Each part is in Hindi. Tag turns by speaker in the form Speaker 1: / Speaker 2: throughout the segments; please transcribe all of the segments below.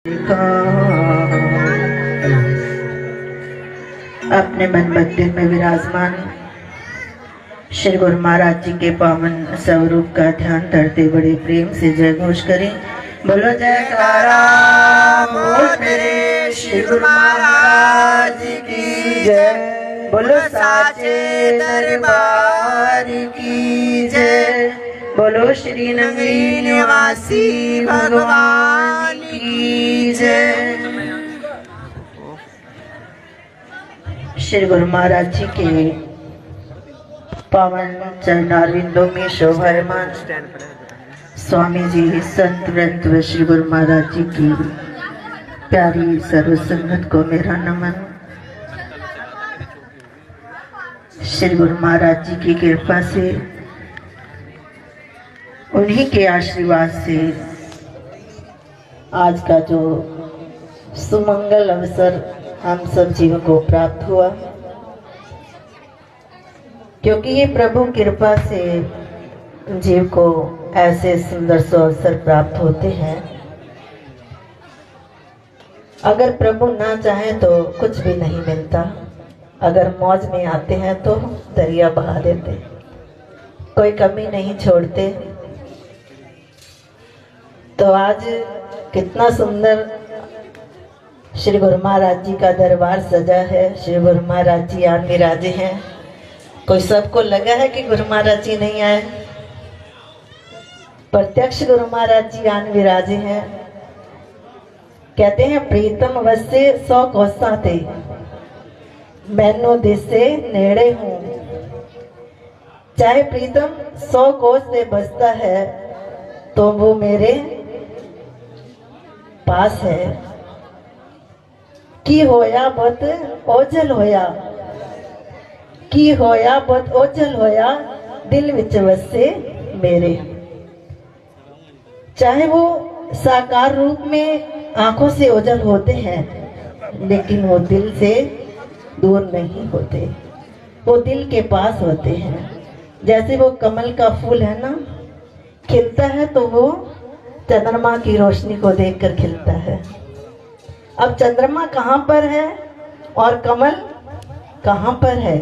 Speaker 1: अपने मन मंदिर में विराजमान श्री गुरु महाराज जी के पावन स्वरूप का ध्यान करते बड़े प्रेम से जय घोष करें। बोलो जयकारा बोल मेरे श्री गुरु महाराज की जय। बोलो साचे दरबार की जय। बोलो श्री नगरी निवासी भगवान की जय। श्री गुरु महाराज जी के पावन चरणारविंदों में शोभायमान स्वामी जी संत वृंद व श्री गुरु महाराज जी की प्यारी सर्व संगत को मेरा नमन। श्री गुरु महाराज जी की कृपा से, उन्हीं के आशीर्वाद से आज का जो सुमंगल अवसर हम सब जीवों को प्राप्त हुआ, क्योंकि ये प्रभु कृपा से जीव को ऐसे सुंदर से अवसर प्राप्त होते हैं। अगर प्रभु ना चाहे तो कुछ भी नहीं मिलता। अगर मौज में आते हैं तो दरिया बहा देते, कोई कमी नहीं छोड़ते। तो आज कितना सुंदर श्री गुरु महाराज जी का दरबार सजा है। श्री गुरु महाराज जी आन विराजे हैं। कोई सबको लगा है कि गुरु महाराज जी नहीं आए? प्रत्यक्ष गुरु महाराज जी आन विराजे हैं। कहते हैं प्रीतम वसे 100 कोसा थे, मैनो दिसे नेड़े हूं। चाहे प्रीतम 100 कोस से बसता है तो वो मेरे पास है। की होया बहुत ओझल होया, की होया बहुत ओझल होया, दिल विच वसे मेरे। चाहे वो साकार रूप में आंखों से ओझल होते हैं, लेकिन वो दिल से दूर नहीं होते, वो दिल के पास होते हैं। जैसे वो कमल का फूल है ना, खिलता है तो वो चंद्रमा की रोशनी को देखकर खिलता है। अब चंद्रमा कहाँ पर है और कमल कहाँ पर है,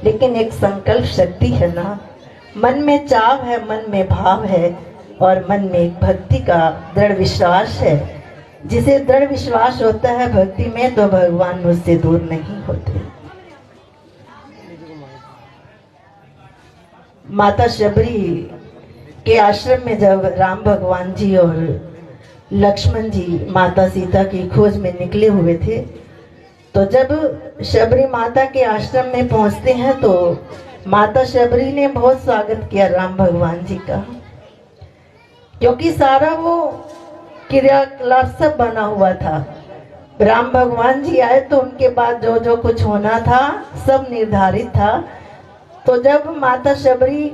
Speaker 1: लेकिन एक संकल्प शक्ति है ना। मन में चाव है, मन में भाव है और मन में एक भक्ति का दृढ़ विश्वास है। जिसे दृढ़ विश्वास होता है भक्ति में, तो भगवान मुझसे दूर नहीं होते। माता शबरी के आश्रम में जब राम भगवान जी और लक्ष्मण जी माता सीता की खोज में निकले हुए थे, तो जब शबरी माता के आश्रम में पहुंचते हैं तो माता शबरी ने बहुत स्वागत किया राम भगवान जी का, क्योंकि सारा वो क्रियाकलाप सब बना हुआ था। राम भगवान जी आए तो उनके बाद जो जो कुछ होना था सब निर्धारित था। तो जब माता शबरी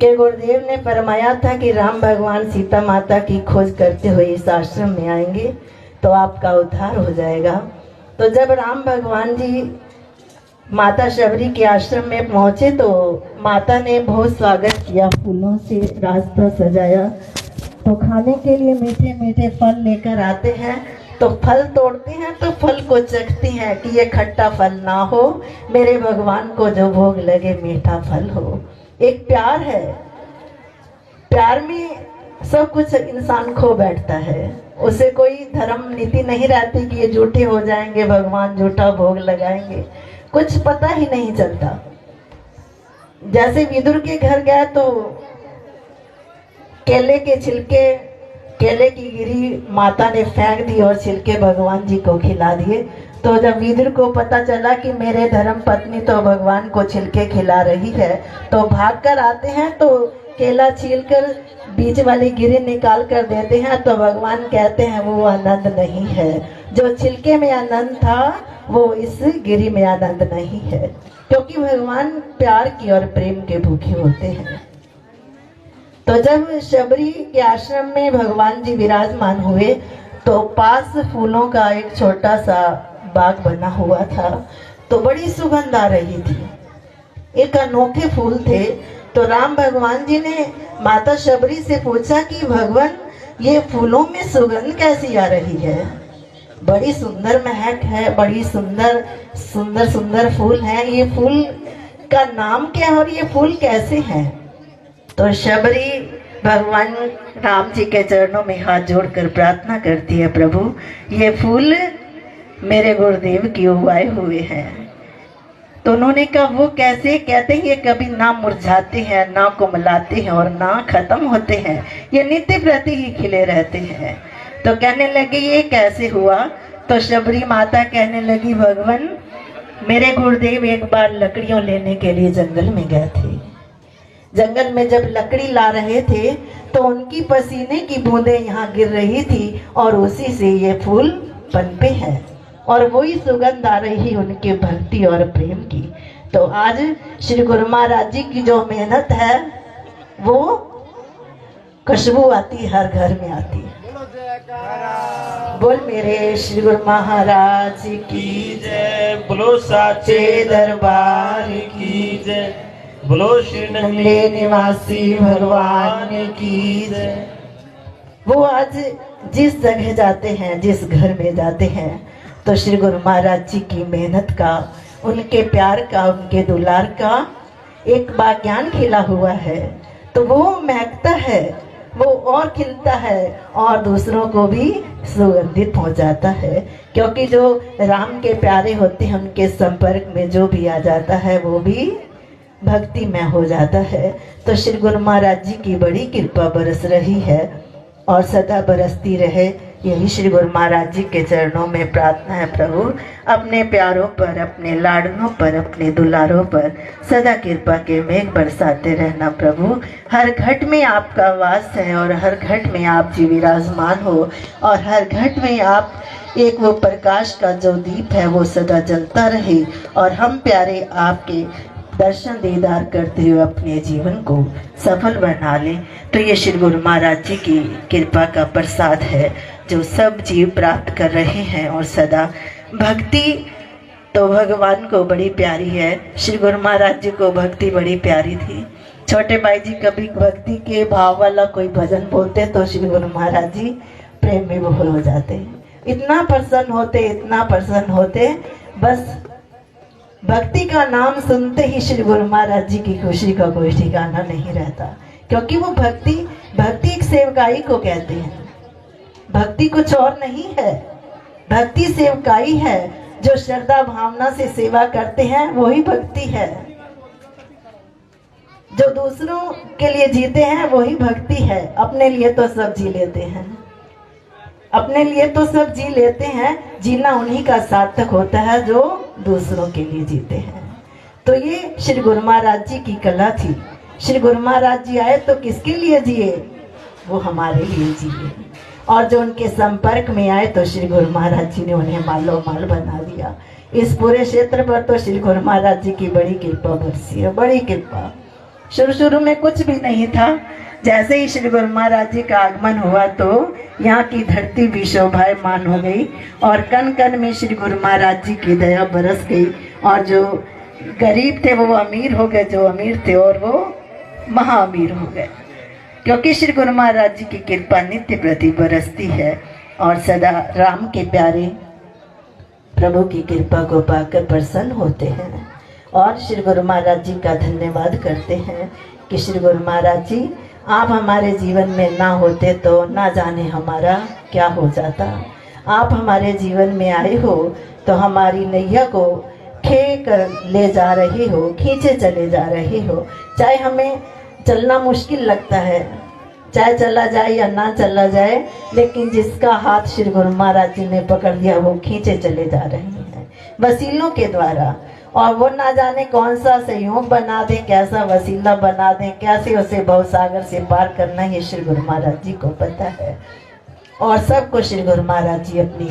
Speaker 1: के गुरुदेव ने फरमाया था कि राम भगवान सीता माता की खोज करते हुए इस आश्रम में आएंगे तो आपका उद्धार हो जाएगा। तो जब राम भगवान जी माता शबरी के आश्रम में पहुंचे तो माता ने बहुत स्वागत किया, फूलों से रास्ता सजाया। तो खाने के लिए मीठे मीठे फल लेकर आते हैं, तो फल तोड़ते हैं तो फल को चखती हैं कि ये खट्टा फल ना हो, मेरे भगवान को जो भोग लगे मीठा फल हो। एक प्यार है, प्यार में सब कुछ इंसान खो बैठता है। उसे कोई धर्म नीति नहीं रहती कि ये झूठे हो जाएंगे, भगवान झूठा भोग लगाएंगे, कुछ पता ही नहीं चलता। जैसे विदुर के घर गया तो केले के छिलके, केले की गिरी माता ने फेंक दी और छिलके भगवान जी को खिला दिए। तो जब विदुर को पता चला कि मेरे धर्म पत्नी तो भगवान को छिलके खिला रही है, तो भाग कर आते हैं तो केला छीलकर बीच वाली गिरी निकाल कर देते हैं। तो भगवान कहते हैं वो आनंद नहीं है, जो छिलके में आनंद था वो इस गिरी में आनंद नहीं है, क्योंकि भगवान प्यार की और प्रेम के भूखे होते हैं। तो जब शबरी के आश्रम में भगवान जी विराजमान हुए तो पास फूलों का एक छोटा सा बाग बना हुआ था, तो बड़ी सुगंध आ रही थी। एक अनोखे फूल थे। तो राम भगवान जी ने माता शबरी से पूछा कि भगवान ये फूलों में सुगंध कैसी आ रही है? बड़ी सुंदर महक है, बड़ी सुंदर सुंदर सुंदर फूल हैं। ये फूल का नाम क्या है और ये फूल कैसे हैं? तो शबरी भगवान राम जी के चरणों में हाथ जोड़कर प्रार्थना करती है, प्रभु ये फूल मेरे गुरुदेव की उगाए हुए हैं। तो उन्होंने कहा वो कैसे? कहते हैं ये कभी ना मुरझाते हैं, ना कुमलाते हैं और ना खत्म होते हैं, ये नित्य प्रति ही खिले रहते हैं। तो कहने लगे ये कैसे हुआ? तो शबरी माता कहने लगी, भगवान मेरे गुरुदेव एक बार लकड़ियों लेने के लिए जंगल में गए थे। जंगल में जब लकड़ी ला रहे थे तो उनकी पसीने की बूंदें यहाँ गिर रही थी और उसी से ये फूल पनपे हैं और वही सुगंध आ रही उनके भक्ति और प्रेम की। तो आज श्री गुरु महाराज जी की जो मेहनत है वो खुशबू आती हर घर में आती है। बोल मेरे श्री गुरु महाराज की
Speaker 2: जय, बोलो साचे दरबार की जय, बोलो श्री
Speaker 1: नंगले निवासी भगवान की जय। वो आज जिस जगह जाते हैं, जिस घर में जाते हैं, तो श्री गुरु महाराज जी की मेहनत का, उनके प्यार का, उनके दुलार का एक बागान खिला हुआ है। तो वो महकता है, वो और खिलता है और दूसरों को भी सुगंधित हो जाता है। क्योंकि जो राम के प्यारे होते हैं उनके संपर्क में जो भी आ जाता है वो भी भक्ति में हो जाता है। तो श्री गुरु महाराज जी की बड़ी कृपा बरस रही है और सदा बरसती रहे, यही श्री गुरु महाराज जी के चरणों में प्रार्थना है। प्रभु अपने प्यारों पर, अपने लाडनों पर, अपने दुलारों पर सदा कृपा के मेघ बरसाते रहना। प्रभु हर घट में आपका वास है और हर घट में आप जी विराजमान हो और हर घट में आप एक वो प्रकाश का जो दीप है वो सदा जलता रहे और हम प्यारे आपके दर्शन दीदार करते हुए अपने जीवन को सफल बना लें। तो ये श्री गुरु महाराज जी की कृपा का प्रसाद है जो सब जीव प्राप्त कर रहे हैं। और सदा भक्ति तो भगवान को बड़ी प्यारी है, श्री गुरु महाराज जी को भक्ति बड़ी प्यारी थी। छोटे भाई जी कभी भक्ति के भाव वाला कोई भजन बोलते तो श्री गुरु महाराज जी प्रेम में विभोर हो जाते, इतना प्रसन्न होते, इतना प्रसन्न होते। बस भक्ति का नाम सुनते ही श्री गुरु महाराज जी की खुशी का कोई ठिकाना नहीं रहता। क्योंकि वो भक्ति एक सेवकाई को कहते हैं। भक्ति कुछ और नहीं है, भक्ति सेवकाई है। जो श्रद्धा भावना से सेवा करते हैं वही भक्ति है। जो दूसरों के लिए जीते हैं वही भक्ति है। अपने लिए तो सब जी लेते हैं, अपने लिए तो सब जी लेते हैं, जीना उन्हीं का सार्थक होता है जो दूसरों के लिए जीते हैं। तो ये श्री गुरु महाराज जी की कला थी। श्री गुरु महाराज जी आए तो किसके लिए जिए? वो हमारे लिए जिए। और जो उनके संपर्क में आए तो श्री गुरु महाराज जी ने उन्हें मालो माल बना दिया। इस पूरे क्षेत्र पर तो श्री गुरु महाराज जी की बड़ी कृपा बरसी है, बड़ी कृपा। शुरू में कुछ भी नहीं था, जैसे ही श्री गुरु महाराज जी का आगमन हुआ तो यहाँ की धरती भी शोभायमान हो गई और कण कण में श्री गुरु महाराज जी की दया बरस गई। और जो गरीब थे वो अमीर हो गए, जो अमीर थे और वो महाअमीर हो गए। क्योंकि श्री गुरु महाराज जी की कृपा नित्य प्रति बरसती है और सदा राम के प्यारे प्रभु की कृपा को पाकर प्रसन्न होते हैं। और श्री गुरु महाराज जी का धन्यवाद करते हैं कि श्री गुरु महाराज जी आप हमारे जीवन में ना होते तो ना जाने हमारा क्या हो जाता। आप हमारे जीवन में आए हो तो हमारी नैया को खे कर ले जा रहे हो, खींचे चले जा रहे हो। चाहे हमें चलना मुश्किल लगता है, चाहे चला जाए या ना चला जाए, लेकिन जिसका हाथ श्री गुरु महाराज जी ने पकड़ लिया वो खींचे चले जा रहे हैं वसीलों के द्वारा। और वो ना जाने कौन सा संयोग बना दे, कैसा वसीला बना दे, कैसे उसे भवसागर से पार करना, ये श्री गुरु महाराज जी को पता है। और सबको श्री गुरु महाराज जी अपनी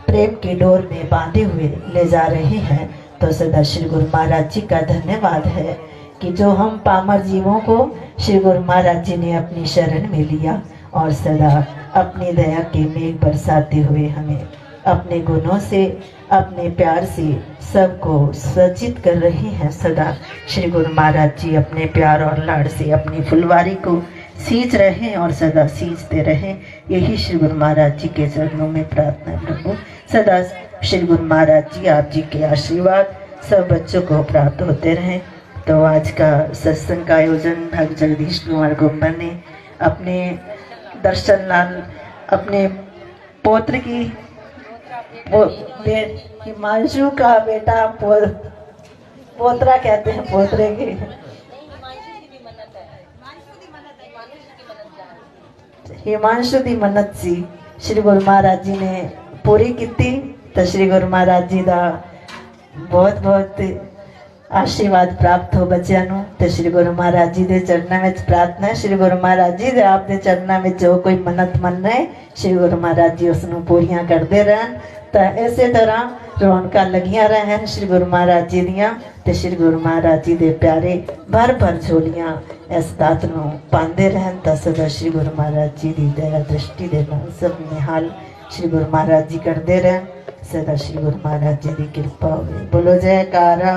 Speaker 1: प्रेम की डोर में बांधे हुए ले जा रहे हैं। तो सदा श्री गुरु महाराज जी का धन्यवाद है कि जो हम पामर जीवों को श्री गुरु महाराज जी ने अपनी शरण में लिया और सदा अपनी दया के मेघ बरसाते हुए हमें अपने गुणों से, अपने प्यार से सबको सज्जित कर रहे हैं। सदा श्री गुरु महाराज जी अपने प्यार और लाड़ से अपनी फुलवारी को सींच रहे हैं और सदा सींचते रहें। यही श्री गुरु महाराज जी के चरणों में प्रार्थना है प्रभु। सदा श्री गुरु महाराज जी आप जी के आशीर्वाद सब बच्चों को प्राप्त होते रहें। तो आज का सत्संग का आयोजन भक्त जगदीश कुमार गुम्बर ने अपने दर्शन लाल अपने पौत्र की हिमांशु का बेटा पोतरा कहते हैं, पोतरे की हिमांशु दी मन्नत सी श्री गुरु महाराज जी ने पूरी की। तो श्री गुरु महाराज जी का बहुत बहुत आशीर्वाद प्राप्त हो बच्चों ਨੂੰ। तो श्री गुरु महाराज जी के चरणों में प्रार्थना है, श्री गुरु महाराज जी दे आप दे चरणों में जो कोई मन्नत मन रहे श्री गुरु महाराज जी उसनों पूरियां करते रहन। तो इस तरह रौनक लगियां रहन श्री गुरु महाराज जी दियां। तो श्री गुरु महाराज जी दे प्यारे भर भर झोलियां इस दात नूं पांदे रहन। तो सदा श्री गुरु महाराज जी की दया दृष्टि दे नाल सब निहाल श्री गुरु महाराज जी करते रहन। सदा श्री गुरु महाराज जी की कृपा हो। बोलो जयकारा।